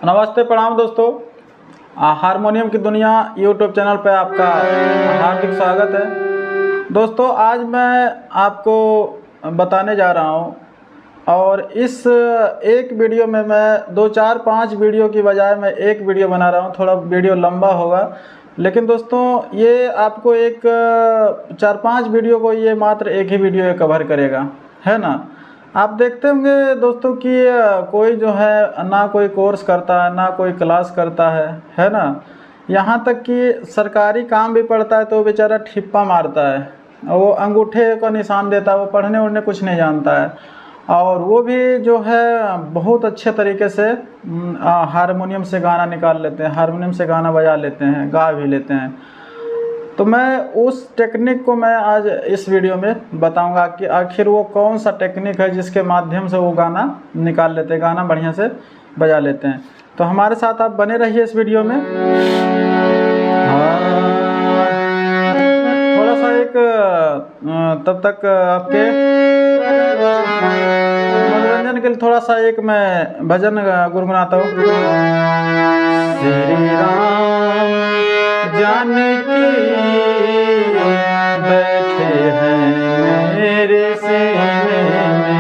नमस्ते प्रणाम दोस्तों। हारमोनियम की दुनिया यूट्यूब चैनल पर आपका हार्दिक स्वागत है। दोस्तों आज मैं आपको बताने जा रहा हूँ और इस एक वीडियो में मैं 2 4 5 वीडियो की बजाय मैं एक वीडियो बना रहा हूँ। थोड़ा वीडियो लंबा होगा, लेकिन दोस्तों ये आपको एक 4-5 वीडियो को ये मात्र एक ही वीडियो कवर करेगा, है ना। आप देखते होंगे दोस्तों कि कोई जो है ना कोई कोर्स करता है ना कोई क्लास करता है ना। यहाँ तक कि सरकारी काम भी पढ़ता है तो बेचारा ठिप्पा मारता है, वो अंगूठे का निशान देता है, वो पढ़ने उढ़ने कुछ नहीं जानता है। और वो भी जो है बहुत अच्छे तरीके से हारमोनियम से गाना निकाल लेते हैं, हारमोनियम से गाना बजा लेते हैं, गा भी लेते हैं। तो मैं उस टेक्निक को मैं आज इस वीडियो में बताऊंगा कि आखिर वो कौन सा टेक्निक है जिसके माध्यम से वो गाना निकाल लेते हैं, गाना बढ़िया से बजा लेते हैं। तो हमारे साथ आप बने रहिए इस वीडियो में। थोड़ा सा एक तब तक आपके मनोरंजन के लिए थोड़ा सा एक मैं भजन गुनगुनाता हूँ। श्री राम जानकी बैठे हैं मेरे सीने में,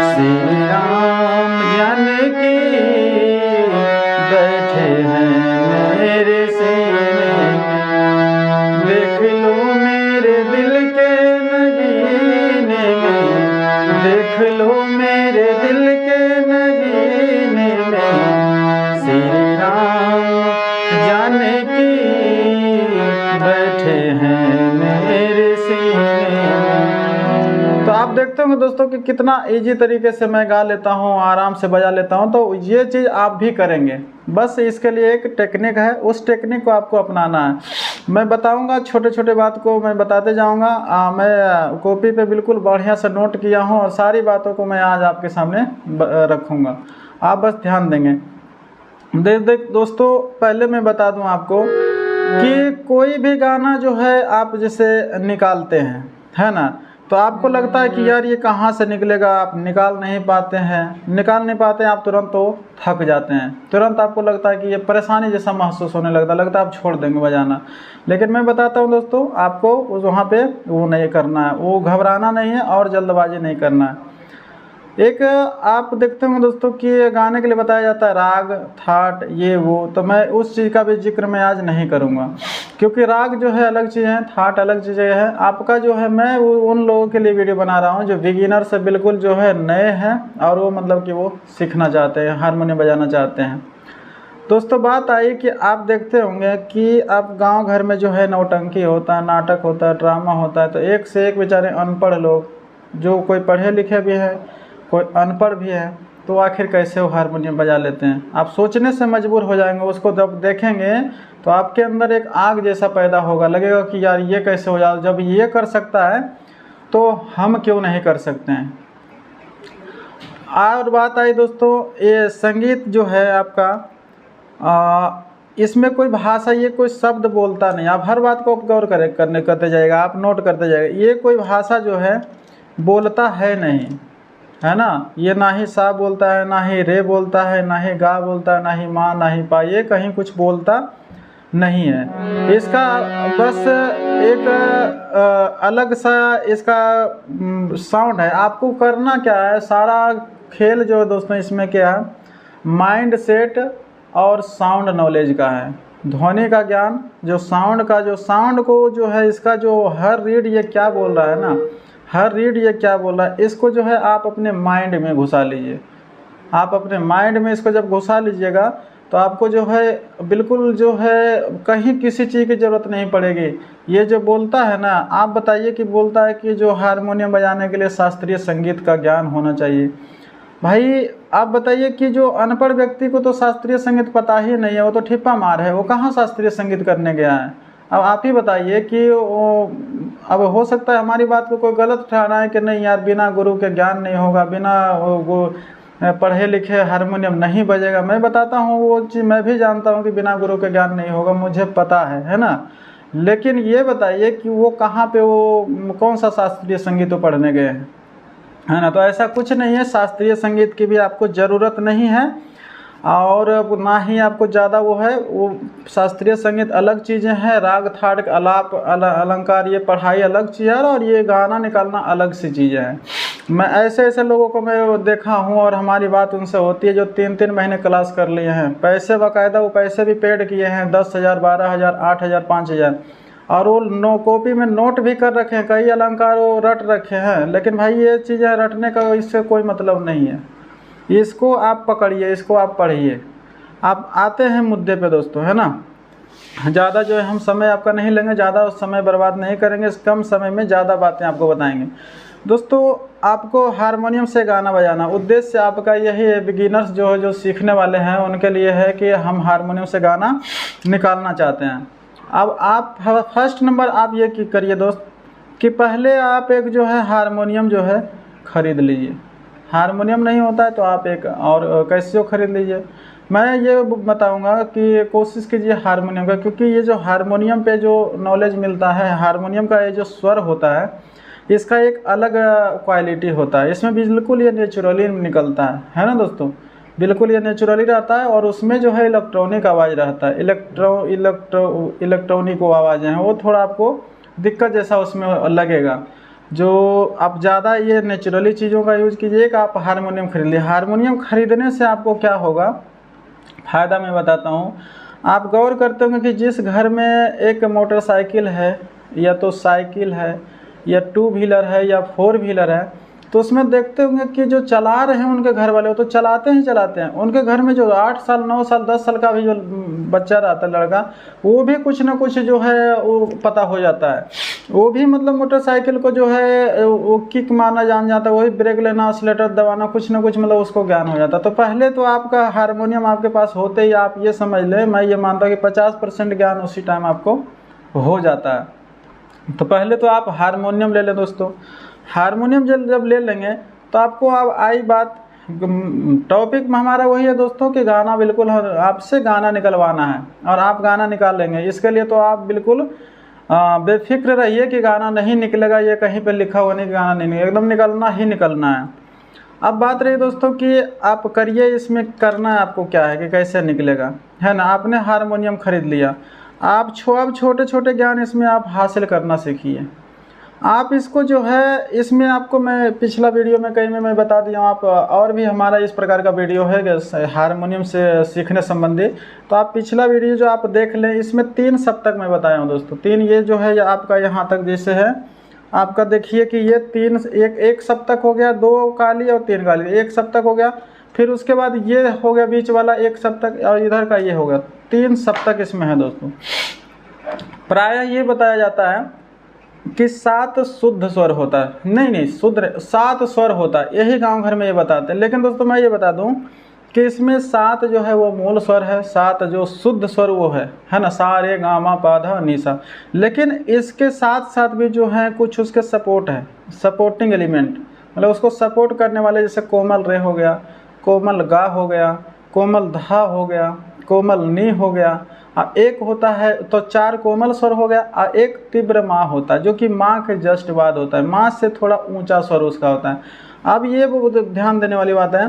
श्री राम जानकी बैठे हैं मेरे सीने में। देख लो मेरे दिल के नगीने में, देख लो मेरे दिल के नगीने में, श्री राम जानकी बैठे हैं मेरे सीने में। तो आप देखते होंगे दोस्तों कि कितना इजी तरीके से मैं गा लेता हूँ, आराम से बजा लेता हूँ। तो ये चीज़ आप भी करेंगे, बस इसके लिए एक टेक्निक है, उस टेक्निक को आपको अपनाना है। मैं बताऊंगा, छोटे छोटे बात को मैं बताते जाऊंगा। मैं कॉपी पे बिल्कुल बढ़िया से नोट किया हूँ और सारी बातों को मैं आज आपके सामने रखूँगा, आप बस ध्यान देंगे। देख दोस्तों, पहले मैं बता दूं आपको कि कोई भी गाना जो है आप जैसे निकालते हैं, है ना, तो आपको लगता है कि यार ये कहाँ से निकलेगा, आप निकाल नहीं पाते हैं, आप तुरंत तो थक जाते हैं, तुरंत आपको लगता है कि ये परेशानी जैसा महसूस होने लगता है आप छोड़ देंगे बजाना। लेकिन मैं बताता हूँ दोस्तों, आपको वहाँ पे वो नहीं करना है, वो घबराना नहीं है और जल्दबाजी नहीं करना है। एक आप देखते होंगे दोस्तों कि गाने के लिए बताया जाता है राग, थाट, ये वो, तो मैं उस चीज़ का भी जिक्र मैं आज नहीं करूँगा, क्योंकि राग जो है अलग चीज़ है, थाट अलग चीज़ है। आपका जो है मैं उन लोगों के लिए वीडियो बना रहा हूँ जो बिगिनर से बिल्कुल जो है नए हैं और वो मतलब कि वो सीखना चाहते हैं, हारमोनियम बजाना चाहते हैं। दोस्तों बात आई कि आप देखते होंगे कि आप गाँव घर में जो है नौटंकी होता है, नाटक होता है, ड्रामा होता है, तो एक से एक बेचारे अनपढ़ लोग, जो कोई पढ़े लिखे भी हैं कोई अनपढ़ भी है, तो आखिर कैसे वो हारमोनियम बजा लेते हैं। आप सोचने से मजबूर हो जाएंगे, उसको जब देखेंगे तो आपके अंदर एक आग जैसा पैदा होगा, लगेगा कि यार ये कैसे हो जाए, जब ये कर सकता है तो हम क्यों नहीं कर सकते हैं। और बात आई दोस्तों, ये संगीत जो है आपका इसमें कोई भाषा, ये कोई शब्द बोलता नहीं, आप हर बात को गौर करते जाएगा, आप नोट करते जाएगा। ये कोई भाषा जो है बोलता है नहीं, है ना। ये ना ही सा बोलता है, ना ही रे बोलता है, ना ही गा बोलता है, ना ही माँ, ना ही पा, ये कहीं कुछ बोलता नहीं है। इसका बस एक अलग सा इसका साउंड है। आपको करना क्या है, सारा खेल जो है दोस्तों इसमें क्या है, माइंड सेट और साउंड नॉलेज का है, ध्वनि का ज्ञान, जो साउंड का, जो साउंड को जो है इसका जो हर रीड ये क्या बोल रहा है ना, हर रीड ये क्या बोल रहा है, इसको जो है आप अपने माइंड में घुसा लीजिए। आप अपने माइंड में इसको जब घुसा लीजिएगा तो आपको जो है बिल्कुल जो है कहीं किसी चीज़ की ज़रूरत नहीं पड़ेगी। ये जो बोलता है ना, आप बताइए कि बोलता है कि जो हारमोनियम बजाने के लिए शास्त्रीय संगीत का ज्ञान होना चाहिए। भाई आप बताइए कि जो अनपढ़ व्यक्ति को तो शास्त्रीय संगीत पता ही नहीं है, वो तो ठिप्पा मार है, वो कहाँ शास्त्रीय संगीत करने गया है। अब आप ही बताइए कि वो, अब हो सकता है हमारी बात को कोई गलत ठहराए कि नहीं यार बिना गुरु के ज्ञान नहीं होगा, बिना पढ़े लिखे हारमोनियम नहीं बजेगा। मैं बताता हूँ वो चीज़ मैं भी जानता हूँ कि बिना गुरु के ज्ञान नहीं होगा, मुझे पता है ना। लेकिन ये बताइए कि वो कहाँ पे, वो कौन सा शास्त्रीय संगीत वो पढ़ने गए हैं, है ना। तो ऐसा कुछ नहीं है, शास्त्रीय संगीत की भी आपको ज़रूरत नहीं है। और ना ही आपको ज़्यादा वो है, वो शास्त्रीय संगीत अलग चीज़ें हैं, राग थाट आलाप अलंकार ये पढ़ाई अलग चीज़ है, और ये गाना निकालना अलग सी चीज़ें हैं। मैं ऐसे ऐसे लोगों को मैं देखा हूँ और हमारी बात उनसे होती है जो 3-3 महीने क्लास कर लिए हैं, पैसे बाकायदा वो पैसे भी पेड किए हैं, 10,000 12,000 8,000 5,000, और वो कॉपी में नोट भी कर रखे हैं, कई अलंकार वो रट रखे हैं। लेकिन भाई ये चीज़ें रटने का इससे कोई मतलब नहीं है, इसको आप पकड़िए, इसको आप पढ़िए। आप आते हैं मुद्दे पे दोस्तों, है ना। ज़्यादा जो है हम समय आपका नहीं लेंगे, ज़्यादा समय बर्बाद नहीं करेंगे, इस कम समय में ज़्यादा बातें आपको बताएंगे। दोस्तों आपको हारमोनियम से गाना बजाना, उद्देश्य आपका यही है, बिगिनर्स जो सीखने वाले हैं उनके लिए है कि हम हारमोनियम से गाना निकालना चाहते हैं। अब आप फर्स्ट नंबर आप ये करिए दोस्त कि पहले आप एक जो है हारमोनियम जो है ख़रीद लीजिए। हारमोनियम नहीं होता है तो आप एक और कैसियो ख़रीद लीजिए। मैं ये बताऊंगा कि कोशिश कीजिए हारमोनियम का, क्योंकि ये जो हारमोनियम पे जो नॉलेज मिलता है, हारमोनियम का ये जो स्वर होता है इसका एक अलग क्वालिटी होता है, इसमें बिल्कुल ये नेचुरली निकलता है ना दोस्तों, बिल्कुल ये नेचुरली रहता है। और उसमें जो है इलेक्ट्रॉनिक आवाज़ रहता है, इलेक्ट्रॉनिक वो आवाज़ें हैं, वो थोड़ा आपको दिक्कत जैसा उसमें लगेगा। जो आप ज़्यादा ये नेचुरली चीज़ों का यूज़ कीजिए कि आप हारमोनियम खरीद लीजिए। हारमोनियम खरीदने से आपको क्या होगा फ़ायदा मैं बताता हूँ। आप गौर करते होंगे कि जिस घर में एक मोटरसाइकिल है, या तो साइकिल है, या 2 व्हीलर है, या 4 व्हीलर है, तो उसमें देखते होंगे कि जो चला रहे हैं उनके घर वाले, वो तो चलाते हैं। उनके घर में जो 8 साल 9 साल 10 साल का भी जो बच्चा रहता है, लड़का, वो भी कुछ ना कुछ जो है वो पता हो जाता है। वो भी मतलब मोटरसाइकिल को जो है वो किक मारना जान जाता है, वही ब्रेक लेना, एक्सीलेटर दबाना, कुछ ना कुछ मतलब उसको ज्ञान हो जाता है। तो पहले तो आपका हारमोनियम आपके पास होते ही आप ये समझ लें, मैं ये मानता हूँ कि 50% ज्ञान उसी टाइम आपको हो जाता है। तो पहले तो आप हारमोनियम ले लें दोस्तों। हारमोनियम जब ले लेंगे तो आपको अब आई बात, टॉपिक में हमारा वही है दोस्तों कि गाना बिल्कुल आपसे गाना निकलवाना है, और आप गाना निकाल लेंगे। इसके लिए तो आप बिल्कुल बेफिक्र रहिए कि गाना नहीं निकलेगा, ये कहीं पे लिखा हुआ नहीं कि गाना नहीं, एकदम निकलना ही निकलना है। अब बात रही दोस्तों कि आप करिए, इसमें करना है आपको क्या है कि कैसे निकलेगा, है ना। आपने हारमोनियम खरीद लिया, आप छोटे छोटे ज्ञान इसमें आप हासिल करना सीखिए। आप इसको जो है, इसमें आपको मैं पिछला वीडियो में कहीं में मैं बता दिया हूँ, आप और भी हमारा इस प्रकार का वीडियो है हारमोनियम से सीखने संबंधी, तो आप पिछला वीडियो जो आप देख लें, इसमें 3 सप्तक मैं बताया हूँ दोस्तों। 3 ये जो है आपका यहाँ तक जैसे है आपका, देखिए कि ये 3 एक सप्तक हो गया, 2 काली और 3 काली, 1 सप्तक हो गया। फिर उसके बाद ये हो गया बीच वाला 1 सप्तक, और इधर का ये हो गया, 3 सप्तक इसमें है दोस्तों। प्रायः ये बताया जाता है कि 7 शुद्ध स्वर होता है, नहीं शुद्ध 7 स्वर होता है, यही गांव घर में ये बताते हैं। लेकिन दोस्तों मैं ये बता दूं कि इसमें 7 जो है वो मूल स्वर है, 7 जो शुद्ध स्वर वो है ना, सा रे गा मा पा धा नी सा। लेकिन इसके साथ साथ भी जो है कुछ उसके सपोर्ट है, सपोर्टिंग एलिमेंट, मतलब उसको सपोर्ट करने वाले, जैसे कोमल रे हो गया, कोमल गा हो गया, कोमल धा हो गया, कोमल नी हो गया। एक होता है तो 4 कोमल स्वर हो गया, और एक तीव्र माँ होता है जो कि माँ के जस्ट बाद होता है, माँ से थोड़ा ऊंचा स्वर उसका होता है। अब ये ध्यान देने वाली बात है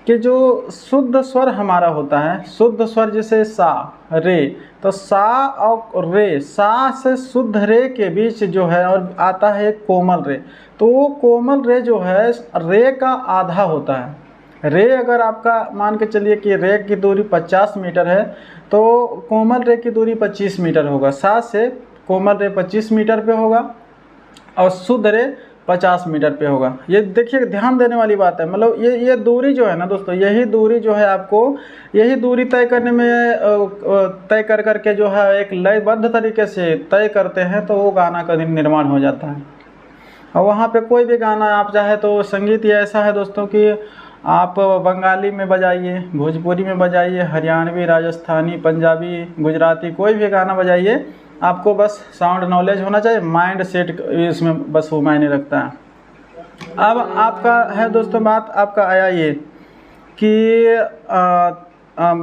कि जो शुद्ध स्वर हमारा होता है, शुद्ध स्वर जैसे सा रे, तो सा और रे, सा से शुद्ध रे के बीच जो है और आता है एक कोमल रे। तो वो कोमल रे जो है रे का आधा होता है। रे अगर आपका मान के चलिए कि रे की दूरी 50 मीटर है, तो कोमल रे की दूरी 25 मीटर होगा। सा से कोमल रे 25 मीटर पे होगा, और शुद्ध रे 50 मीटर पे होगा। ये देखिए ध्यान देने वाली बात है, मतलब ये दूरी जो है ना दोस्तों, यही दूरी जो है आपको, यही दूरी तय करने में तय कर करके जो है एक लयबद्ध तरीके से तय करते हैं, तो वो गाना का निर्माण हो जाता है। और वहाँ पे कोई भी गाना आप चाहे तो, संगीत ये ऐसा है दोस्तों कि आप बंगाली में बजाइए, भोजपुरी में बजाइए, हरियाणवी, राजस्थानी, पंजाबी, गुजराती, कोई भी गाना बजाइए, आपको बस साउंड नॉलेज होना चाहिए, माइंड सेट इसमें बस वो मायने रखता है। अब आपका है दोस्तों बात, आपका आया ये कि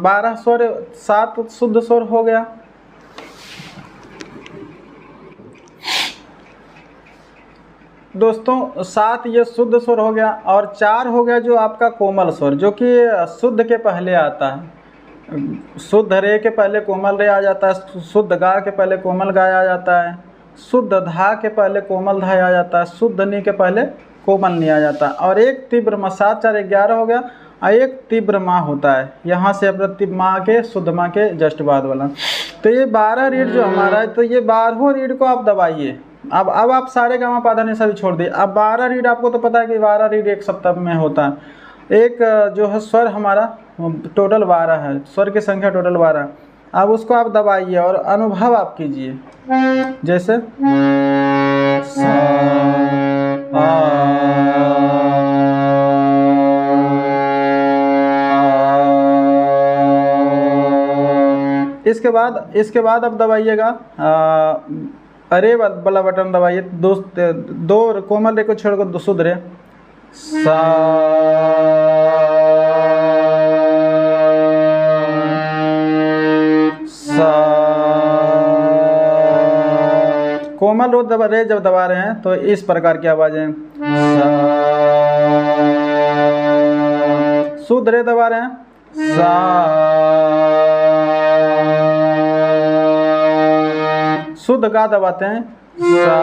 12 स्वर, 7 शुद्ध स्वर हो गया। दोस्तों 7 ये शुद्ध स्वर हो गया, और 4 हो गया जो आपका कोमल स्वर, जो कि शुद्ध के पहले आता है। शुद्ध रे के पहले कोमल रे आ जाता है, शुद्ध गा के पहले कोमल गा आ जाता है, शुद्ध धा के पहले कोमल धा आ जाता है, शुद्ध नी के पहले कोमल नी आ जाता है। और एक तीव्र मा, 7 4 11 हो गया, और एक तीव्र माँ होता है यहाँ से अपने माँ के शुद्ध माँ के जस्ट बाद वाला। तो ये 12 रीड जो हमारा है, तो ये 12 रीड को आप दबाइए। अब आप सारे गामा पाधा निशा भी छोड़ दिए। अब 12 रीड आपको तो पता है कि 12 रीड एक सप्ताह में होता है। एक जो है स्वर हमारा टोटल 12 है, स्वर की संख्या टोटल 12। अब उसको आप दबाइए और अनुभव आप कीजिए, जैसे सा आ, इसके बाद अब दबाइएगा अरे वाला बटन दबाइए, दो कोमल रे को छोड़कर दो शुद्ध रे, सा सा। कोमल रे जब दबा रहे हैं तो इस प्रकार की आवाजें, सा। शुद्ध रे दबा रहे हैं, सा। शुद्ध गा दबाते हैं, सा।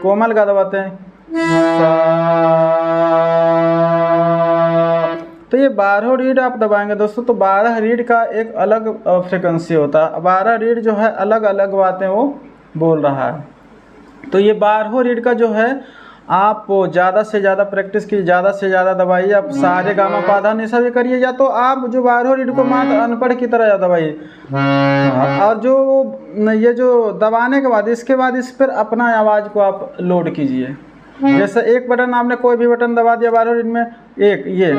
कोमल गा दबाते हैं, सा। तो ये 12 रीड आप दबाएंगे दोस्तों, तो 12 रीड का एक अलग फ्रिक्वेंसी होता है। 12 रीड जो है अलग अलग बातें वो बोल रहा है। तो ये 12 रीड का जो है आप ज़्यादा से ज़्यादा प्रैक्टिस की, ज़्यादा से ज़्यादा दबाइए। आप सारे गामा पाधा निशा भी करिए, या तो आप जो 12 रीड को मात्र अनपढ़ की तरह दबाइए। और जो ये जो दबाने के बाद इसके बाद इस पर अपना आवाज़ को आप लोड कीजिए। जैसे एक बटन आपने कोई भी बटन दबा दिया 12 रीड में, एक ये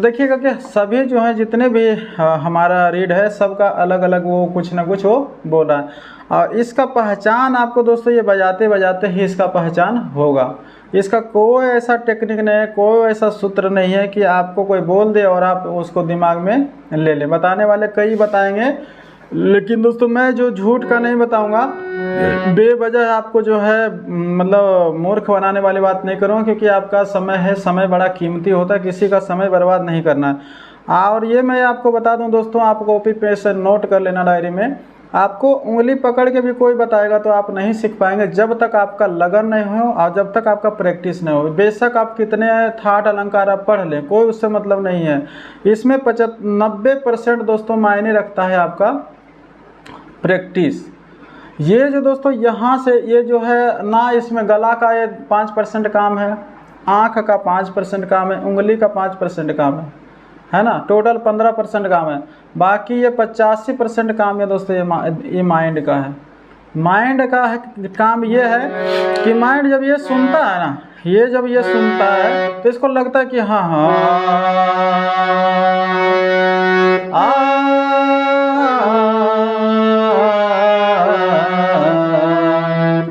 देखिएगा कि सभी जो है जितने भी हमारा रीड है सबका अलग अलग वो कुछ ना कुछ वो बोल रहा है। और इसका पहचान आपको दोस्तों ये बजाते बजाते ही इसका पहचान होगा। इसका कोई ऐसा टेक्निक नहीं है, कोई ऐसा सूत्र नहीं है कि आपको कोई बोल दे और आप उसको दिमाग में ले लें। बताने वाले कई बताएंगे, लेकिन दोस्तों मैं जो झूठ का नहीं बताऊंगा, बेवजह आपको जो है मतलब मूर्ख बनाने वाली बात नहीं करूँगा, क्योंकि आपका समय है, समय बड़ा कीमती होता है, किसी का समय बर्बाद नहीं करना है। और ये मैं आपको बता दूं दोस्तों, आप कॉपी पे से नोट कर लेना डायरी में। आपको उंगली पकड़ के भी कोई बताएगा तो आप नहीं सीख पाएंगे जब तक आपका लगन नहीं हो और जब तक आपका प्रैक्टिस नहीं हो। बेशक आप कितने ठाट अलंकार आप पढ़ लें, कोई उससे मतलब नहीं है। इसमें 90% दोस्तों मायने रखता है आपका प्रैक्टिस। ये जो दोस्तों यहाँ से ये जो है ना, इसमें गला का ये 5% काम है, आँख का 5% काम है, उंगली का 5% काम है ना, टोटल 15% काम है। बाकी ये 85% काम है दोस्तों ये माइंड का है। माइंड का है काम ये है कि माइंड जब ये सुनता है ना, ये जब ये सुनता है तो इसको लगता है कि हाँ हाँ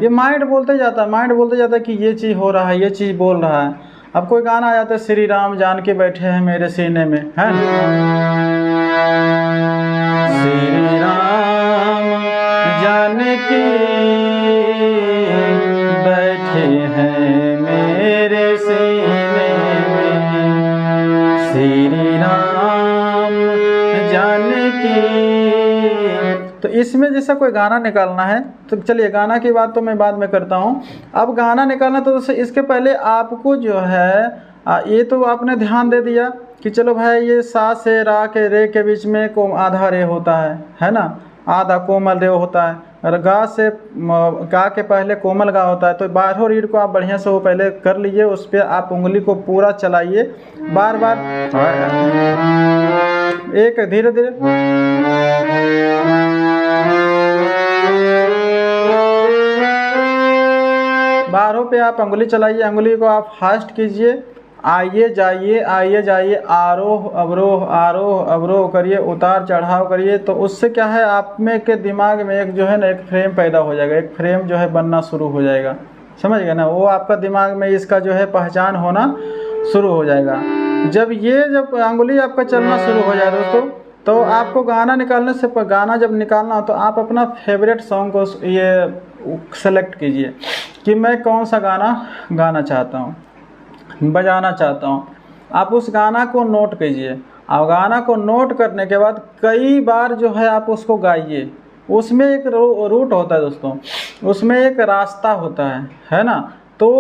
ये माइंड बोलते जाता है, माइंड बोलते जाता है कि ये चीज़ हो रहा है, ये चीज़ बोल रहा है। अब कोई गाना आ जाता है, श्री राम जान के बैठे हैं मेरे सीने में, है ना, श्री राम जान के बैठे हैं मेरे सीने में, श्री राम जान के। तो इसमें जैसा कोई गाना निकालना है तो चलिए, गाना की बात तो मैं बाद में करता हूँ। अब गाना निकालना तो इसके पहले आपको जो है ये तो आपने ध्यान दे दिया कि चलो भाई ये सा से रा के रे के बीच में आधा रे होता है ना, आधा कोमल रे होता है। गा से गा के पहले कोमल गा होता है, तो 12 रीड को आप बढ़िया से वो पहले कर लीजिए, उस पर आप उंगली को पूरा चलाइए बार बार, एक धीरे धीरे, बारहों पे आप उंगली चलाइए, उंगली को आप फास्ट कीजिए, आइए जाइए, आरोह अवरोह करिए, उतार चढ़ाव करिए। तो उससे क्या है, आप में के दिमाग में एक जो है ना एक फ्रेम पैदा हो जाएगा, एक फ्रेम जो है बनना शुरू हो जाएगा, समझ गए ना, वो आपका दिमाग में इसका जो है पहचान होना शुरू हो जाएगा। जब अंगुली आपका चलना शुरू हो जाए दोस्तों, तो आपको गाना निकालने से गाना जब निकालना हो तो आप अपना फेवरेट सॉन्ग को ये सेलेक्ट कीजिए कि मैं कौन सा गाना गाना चाहता हूँ, बजाना चाहता हूँ। आप उस गाना को नोट कीजिए, और गाना को नोट करने के बाद कई बार जो है आप उसको गाइए। उसमें एक रूट होता है दोस्तों, उसमें एक रास्ता होता है ना। तो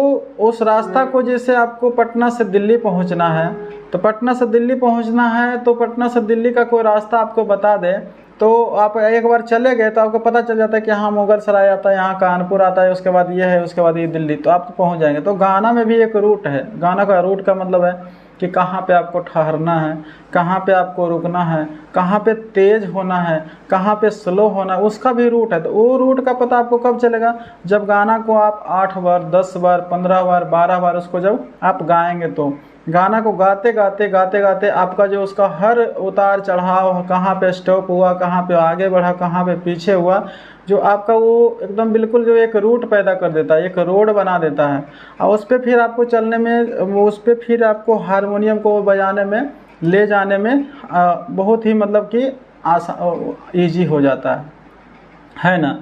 उस रास्ता को, जैसे आपको पटना से दिल्ली पहुंचना है, तो पटना से दिल्ली पहुंचना है तो पटना से दिल्ली का कोई रास्ता आपको बता दे, तो आप एक बार चले गए तो आपको पता चल जाता है कि हाँ मुगल सराय आता है, यहाँ कानपुर आता है, उसके बाद ये है, उसके बाद ये दिल्ली, तो आप पहुँच जाएंगे। तो गाना में भी एक रूट है, गाना का रूट का मतलब है कि कहाँ पे आपको ठहरना है, कहाँ पे आपको रुकना है, कहाँ पे तेज़ होना है, कहाँ पे स्लो होना है, उसका भी रूट है। तो वो रूट का पता आपको कब चलेगा, जब गाना को आप 8 बार 10 बार 15 बार 12 बार उसको जब आप गाएंगे। तो गाना को गाते गाते आपका जो उसका हर उतार चढ़ाव, कहाँ पे स्टॉप हुआ, कहाँ पे आगे बढ़ा, कहाँ पे पीछे हुआ, जो आपका वो एकदम बिल्कुल जो एक रूट पैदा कर देता है, एक रोड बना देता है। और उस पर फिर आपको चलने में, उस पर फिर आपको हारमोनियम को बजाने में, ले जाने में बहुत ही मतलब कि ईजी हो जाता है ना।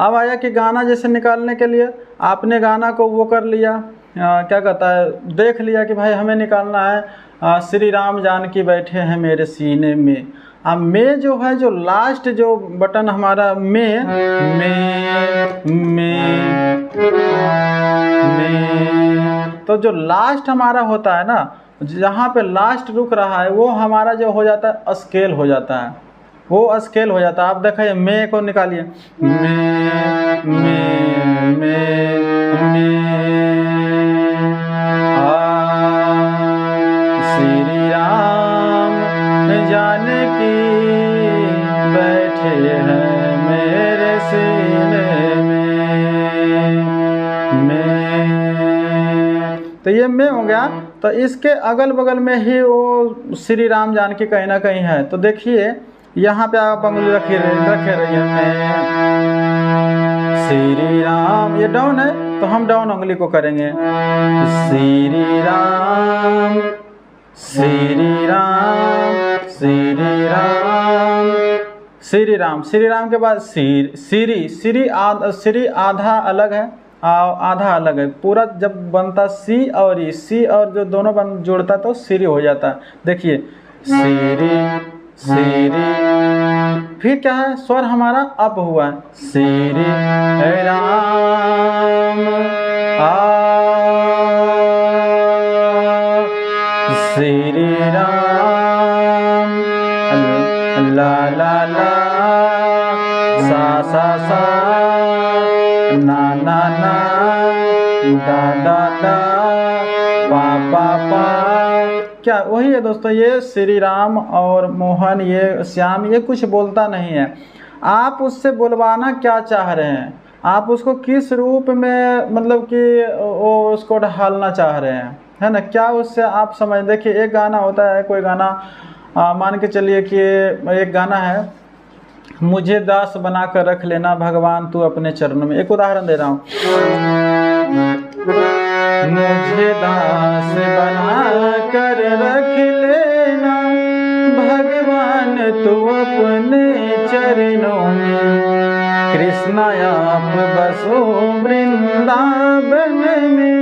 अब आया कि गाना जैसे निकालने के लिए आपने गाना को वो कर लिया, क्या कहता है, देख लिया कि भाई हमें निकालना है श्री राम जानकी बैठे हैं मेरे सीने में। अब में जो है, जो लास्ट जो बटन हमारा में तो जो लास्ट हमारा होता है ना, जहाँ पे लास्ट रुक रहा है, वो हमारा जो हो जाता है स्केल हो जाता है, वो स्केल हो जाता है। आप देखिए में को निकालिए, श्री राम जानकी बैठे हैं मेरे सीने में। तो ये में हो गया। तो इसके अगल बगल में ही वो श्री राम जानकी कहीं ना कहीं है। तो देखिए यहाँ पे आप उंगली रखे रहिए, श्री राम, ये डाउन है तो हम डाउन उंगली को करेंगे, श्री राम श्री राम श्री राम श्री राम। श्री राम के बाद श्री आधा अलग है, आधा अलग है, पूरा जब बनता सी और ई, सी और जो दोनों बन जोड़ता तो श्री हो जाता है। देखिए श्री, फिर क्या है, स्वर हमारा अप हुआ है, श्री राम श्री राम, ला ला ला, सा ना ना ना, दा पा। क्या वही है दोस्तों, ये श्री राम और मोहन, ये श्याम, ये कुछ बोलता नहीं है। आप उससे बुलवाना क्या चाह रहे हैं, आप उसको किस रूप में मतलब कि वो उसको ढालना चाह रहे हैं, है ना, क्या उससे आप समझ। देखिए एक गाना होता है, कोई गाना मान के चलिए कि एक गाना है, मुझे दास बना कर रख लेना भगवान तू अपने चरणों में। एक उदाहरण दे रहा हूँ, मुझे दास बना कर रख लेना भगवान तू अपने चरणों में, कृष्णा आप बसो वृंदावन में,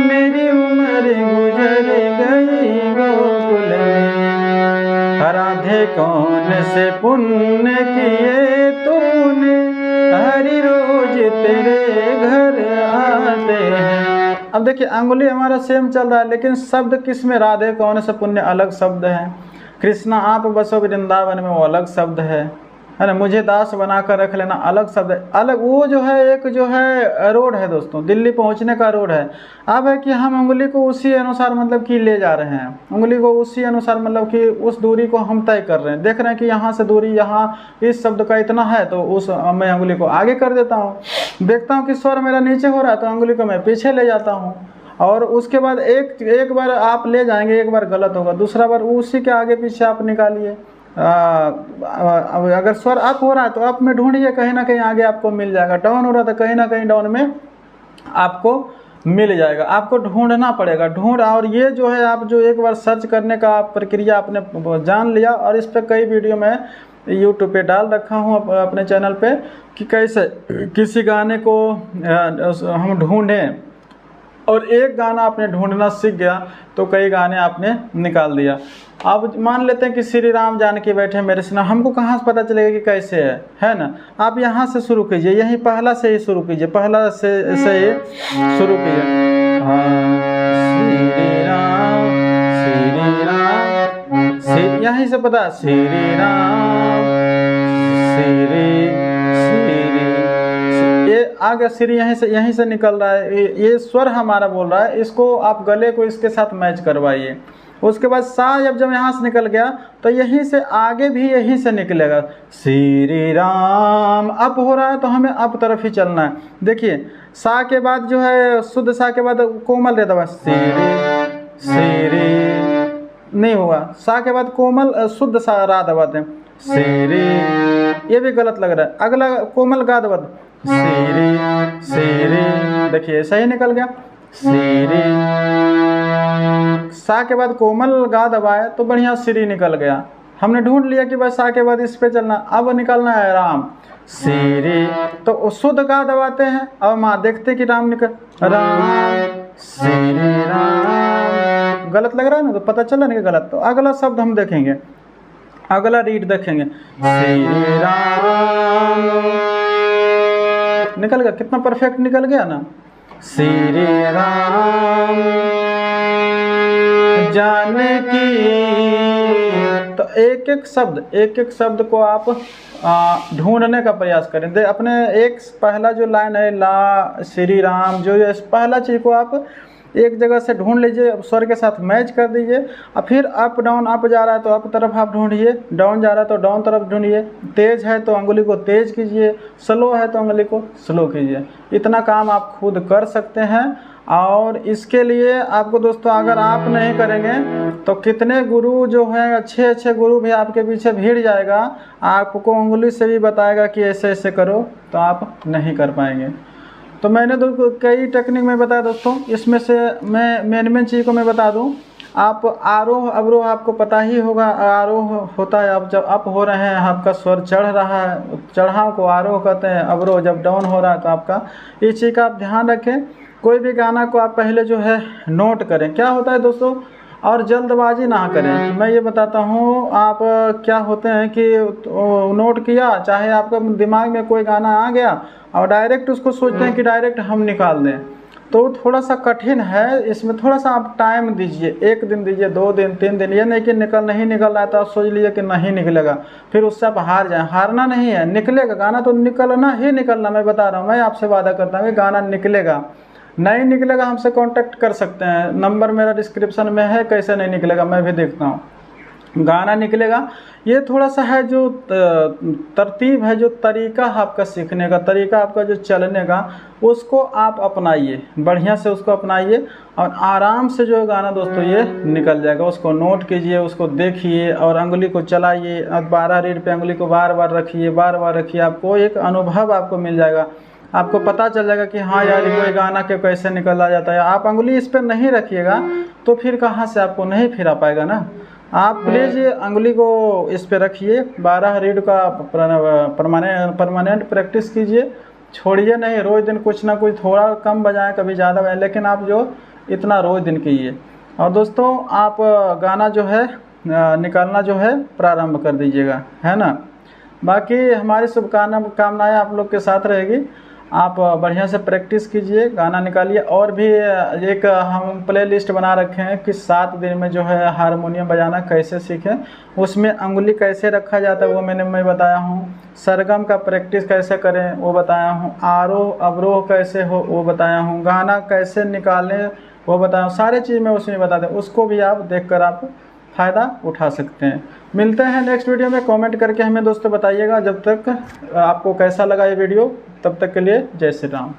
मेरी उम्र गुजर गई गोकुल में, राधे कौन से पुण्य किए तूने, हरि रोज तेरे घर आते हैं। अब देखिए अंगुली हमारा सेम चल रहा है, लेकिन शब्द किस में, राधे कौन से पुण्य अलग शब्द है, कृष्णा आप बसो वृंदावन में वो अलग शब्द है है ना, मुझे दास बना कर रख लेना, अलग शब्द अलग, वो जो है एक जो है रोड है दोस्तों, दिल्ली पहुंचने का रोड है। अब है कि हम उंगली को उसी अनुसार मतलब कि ले जा रहे हैं, उंगली को उसी अनुसार मतलब कि उस दूरी को हम तय कर रहे हैं, देख रहे हैं कि यहाँ से दूरी यहाँ इस शब्द का इतना है, तो उस मैं उंगली को आगे कर देता हूँ। देखता हूँ कि स्वर मेरा नीचे हो रहा है तो उंगली को मैं पीछे ले जाता हूँ। और उसके बाद एक बार आप ले जाएंगे, एक बार गलत होगा, दूसरा बार उसी के आगे पीछे आप निकालिए। अगर स्वर अप हो रहा है तो अप में ढूंढिए, कहीं ना कहीं आगे आपको मिल जाएगा। डाउन हो रहा है तो कहीं ना कहीं डाउन में आपको मिल जाएगा, आपको ढूंढना पड़ेगा। और ये जो है आप जो एक बार सर्च करने का प्रक्रिया आपने जान लिया, और इस पर कई वीडियो मैं यूट्यूब पे डाल रखा हूँ अपने चैनल पे कि कैसे किसी गाने को हम ढूंढें, और एक गाना आपने ढूंढना सीख गया तो कई गाने आपने निकाल दिया। अब मान लेते हैं कि श्री राम जानकी बैठे मेरे सिना, हमको कहाँ से पता चलेगा कि कैसे है ना। आप यहाँ से शुरू कीजिए, यही पहला से ही शुरू कीजिए, पहला से ही शुरू कीजिए। यहीं से पता, श्री राम ये आ गया, श्री यहीं से निकल रहा है, ये स्वर हमारा बोल रहा है, इसको आप गले को इसके साथ मैच करवाइए। उसके बाद सा जब यहाँ से निकल गया तो यहीं से आगे भी यहीं से निकलेगा, श्री राम। अप हो रहा है तो हमें अप तरफ ही चलना है। देखिए सा के बाद जो है शुद्ध सा के बाद कोमल रहता है, श्री नहीं होगा, सा के बाद कोमल शुद्ध सा रा दबाते हैं, श्री, ये भी गलत लग रहा है। अगला कोमल गा दबाते, श्री, देखिए सही निकल गया, श्री। सा के बाद कोमल गा दबाए तो बढ़िया श्री निकल गया। हमने ढूंढ लिया कि बस सा के बाद इस पे चलना, अब निकलना है राम, श्री। तो शुद्ध गा दबाते हैं, अब माँ देखते कि राम निकल, राम श्री राम। गलत लग रहा है ना, तो पता चला नहीं कि गलत। तो अगला शब्द हम देखेंगे, अगला रीड देखेंगे, श्री राम, निकल गया, कितना परफेक्ट निकल गया ना, श्री राम जानकी। तो एक एक शब्द को आप ढूंढने का प्रयास करें। अपने एक पहला जो लाइन है ला श्री राम, जो पहला चीज को आप एक जगह से ढूंढ लीजिए, स्वर के साथ मैच कर दीजिए, और फिर अप डाउन, अप जा रहा है तो अप तरफ आप ढूंढिए, डाउन जा रहा है तो डाउन तरफ ढूंढिए, तेज है तो उंगली को तेज कीजिए, स्लो है तो उंगली को स्लो कीजिए। इतना काम आप खुद कर सकते हैं। और इसके लिए आपको दोस्तों अगर आप नहीं करेंगे तो कितने गुरु जो हैं, अच्छे गुरु भी आपके पीछे भीड़ जाएगा, आपको उंगली से भी बताएगा कि ऐसे ऐसे करो, तो आप नहीं कर पाएंगे। तो मैंने तो कई टेक्निक में बताया दोस्तों, इसमें से मैं मेन चीज़ को मैं बता दूं। आप आरोह अवरोह आपको पता ही होगा, आरोह होता है आप जब अप हो रहे हैं, आपका स्वर चढ़ रहा है, चढ़ाव को आरोह कहते हैं, अवरोह जब डाउन हो रहा है तो आपका, इस चीज़ का आप ध्यान रखें। कोई भी गाना को आप पहले जो है नोट करें, क्या होता है दोस्तों, और जल्दबाजी ना करें। मैं ये बताता हूँ, आप क्या होते हैं कि नोट किया, चाहे आपका दिमाग में कोई गाना आ गया और डायरेक्ट उसको सोचते हैं कि डायरेक्ट हम निकाल दें, तो थोड़ा सा कठिन है। इसमें थोड़ा सा आप टाइम दीजिए, 1 दिन दीजिए, 2 दिन 3 दिन, ये नहीं कि नहीं निकल रहा है तो आप सोच लीजिए कि नहीं निकलेगा, फिर उससे आप हार जाएं। हारना नहीं है, निकलेगा गाना, तो निकलना ही निकलना। मैं बता रहा हूँ, मैं आपसे वादा करता हूँ कि गाना निकलेगा। नहीं निकलेगा हमसे कांटेक्ट कर सकते हैं, नंबर मेरा डिस्क्रिप्शन में है। कैसे नहीं निकलेगा मैं भी देखता हूँ, गाना निकलेगा। ये थोड़ा सा है जो तरतीब है, जो तरीका है आपका सीखने का, तरीका आपका जो चलने का, उसको आप अपनाइए, बढ़िया से उसको अपनाइए, और आराम से जो गाना दोस्तों ये निकल जाएगा। उसको नोट कीजिए, उसको देखिए और उंगली को चलाइए, और 12 रीड पे उंगली को बार बार रखिए, आपको एक अनुभव आपको मिल जाएगा। आपको पता चल जाएगा कि हाँ यार कोई गाना के कैसे निकला जाता है। आप उंगली इस पर नहीं रखिएगा तो फिर कहाँ से आपको नहीं फिरा पाएगा ना। आप प्लीज़ उंगली को इस पे रखिए, 12 रीड का परमानेंट प्रैक्टिस कीजिए, छोड़िए नहीं। रोज़ दिन कुछ ना कुछ, थोड़ा कम बजाएं, कभी ज़्यादा बजाएं, लेकिन आप जो इतना रोज़ दिन कीजिए। और दोस्तों आप गाना जो है निकालना जो है प्रारंभ कर दीजिएगा, है ना। बाकी हमारी शुभकामनाएं आप लोग के साथ रहेगी। आप बढ़िया से प्रैक्टिस कीजिए, गाना निकालिए। और भी एक हम प्ले लिस्ट बना रखे हैं कि 7 दिन में जो है हारमोनियम बजाना कैसे सीखें, उसमें अंगुली कैसे रखा जाता है वो मैं बताया हूँ, सरगम का प्रैक्टिस कैसे करें वो बताया हूँ, आरोह अवरोह कैसे हो वो बताया हूँ, गाना कैसे निकालें वो बताया हूँ। सारे चीज़ मैं उसमें बता दें, उसको भी आप देखकर आप फ़ायदा उठा सकते हैं। मिलते हैं नेक्स्ट वीडियो में। कमेंट करके हमें दोस्तों बताइएगा जब तक आपको कैसा लगा ये वीडियो। तब तक के लिए जय श्री राम।